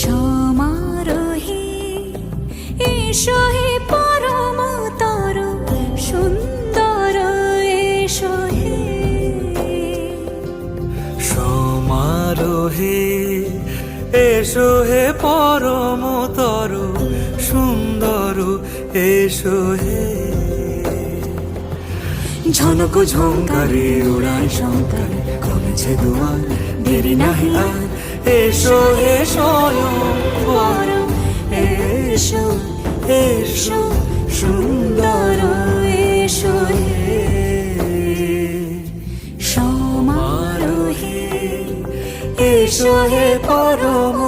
সমারোহে এসো হে পরমতর সুন্দর এসো হে। সমারোহে এসো হে পরমতর সুন্দর এসো হে। ঝনক ঝঙ্কারে উড়ায় শঙ্কার কমেছে দুয়ার দেরি নাহি আর। এসো হে স্বয়ং পরম এসো এসো সুন্দর এসো হে। সমারোহে এসো হে পরম